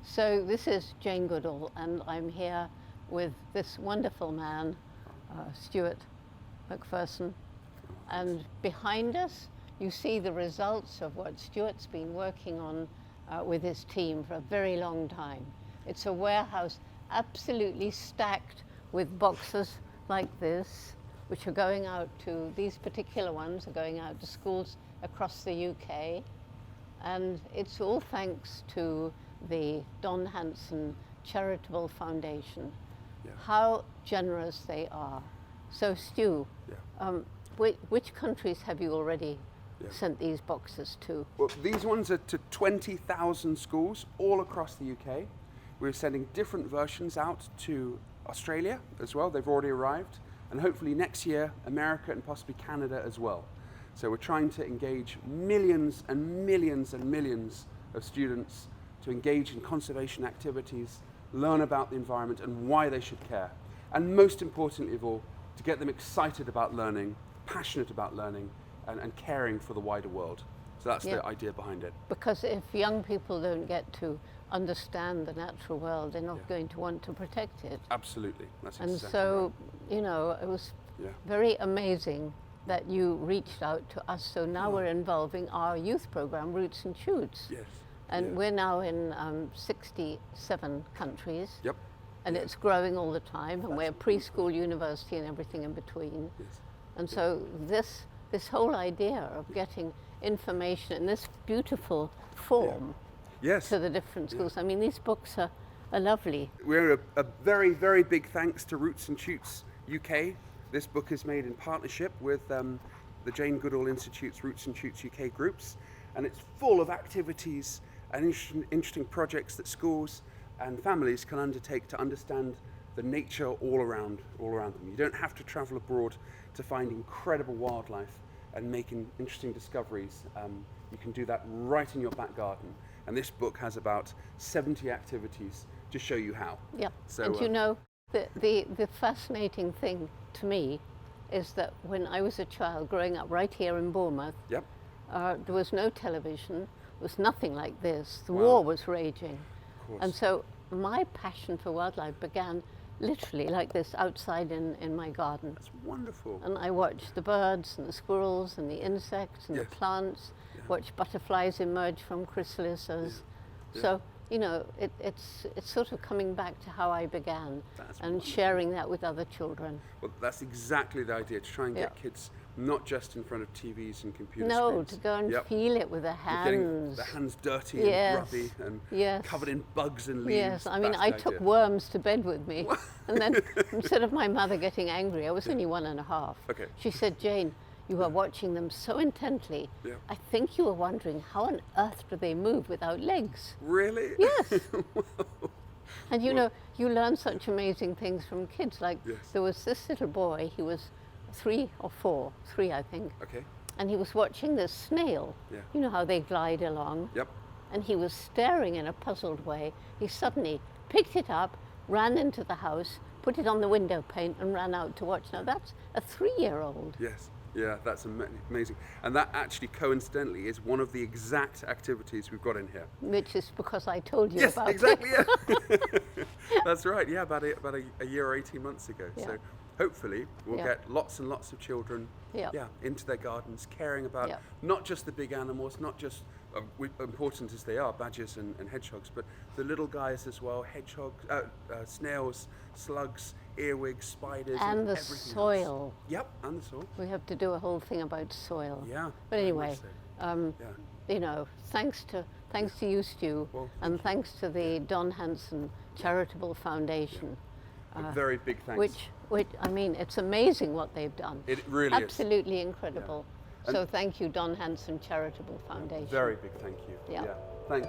So this is Jane Goodall, and I'm here with this wonderful man, Stuart McPherson. And behind us, you see the results of what Stuart's been working on with his team for a very long time. It's a warehouse absolutely stacked with boxes like this, which are going out to, these particular ones are going out to schools across the UK. And it's all thanks to the Don Hanson Charitable Foundation. Yeah. How generous they are. So Stu, which countries have you already sent these boxes to? Well, these ones are to 20,000 schools all across the UK. We're sending different versions out to Australia as well. They've already arrived. And hopefully next year, America and possibly Canada as well. So we're trying to engage millions and millions and millions of students to engage in conservation activities, learn about the environment and why they should care. And most importantly of all, to get them excited about learning, passionate about learning, and caring for the wider world. So that's the idea behind it. Because if young people don't get to understand the natural world, they're not going to want to protect it. Absolutely. That's and exactly so, right. you know, it was very amazing that you reached out to us. So now we're involving our youth program, Roots and Shoots. Yes. And we're now in 67 countries. Yep. And it's growing all the time. And we're preschool, university, and everything in between. Yes. And so this whole idea of getting information in this beautiful form to the different schools. I mean, these books are lovely. We're a very, very big thanks to Roots and Shoots UK. This book is made in partnership with the Jane Goodall Institute's Roots and Shoots UK groups, and it's full of activities and interesting projects that schools and families can undertake to understand the nature all around them. You don't have to travel abroad to find incredible wildlife and making interesting discoveries. You can do that right in your back garden. And this book has about 70 activities to show you how. Yeah, so, and you know, the fascinating thing to me is that when I was a child growing up right here in Bournemouth, there was no television, there was nothing like this. The war was raging. And so my passion for wildlife began literally like this outside in my garden. That's wonderful. And I watched the birds and the squirrels and the insects and the plants, watched butterflies emerge from chrysalises. So, you know, it's sort of coming back to how I began and sharing that with other children. Well, that's exactly the idea, to try and get kids not just in front of TVs and computer No, screens. to go and feel it with their hands. Getting their hands dirty and grubby and covered in bugs and leaves. Yes, I mean, I took worms to bed with me. And then instead of my mother getting angry, I was only 1.5. Okay. She said, Jane, you were watching them so intently. I think you were wondering how on earth do they move without legs? Really? Yes. And you know, you learn such amazing things from kids. Like there was this little boy, he was 3 or 4, 3 I think. Okay. And he was watching this snail. You know how they glide along? Yep. And he was staring in a puzzled way. He suddenly picked it up, ran into the house, put it on the window pane and ran out to watch. Now that's a 3-year-old. Yes. Yeah, that's amazing. And that actually coincidentally is one of the exact activities we've got in here. Which is because I told you about it. Yes, exactly, yeah. That's right, yeah, about a year or 18 months ago. So hopefully we'll get lots and lots of children into their gardens, caring about not just the big animals, not just important as they are, badgers and hedgehogs, but the little guys as well, hedgehogs, snails, slugs, earwigs, spiders, and the everything soil. Else. Yep, and the soil. We have to do a whole thing about soil. Yeah. But anyway, you know, thanks to you, Stu, and thanks to the Don Hanson Charitable Foundation. A very big thanks. Which I mean, it's amazing what they've done. It really is. Absolutely incredible. So thank you, Don Hanson Charitable Foundation. Very big thank you. Yeah. Thanks.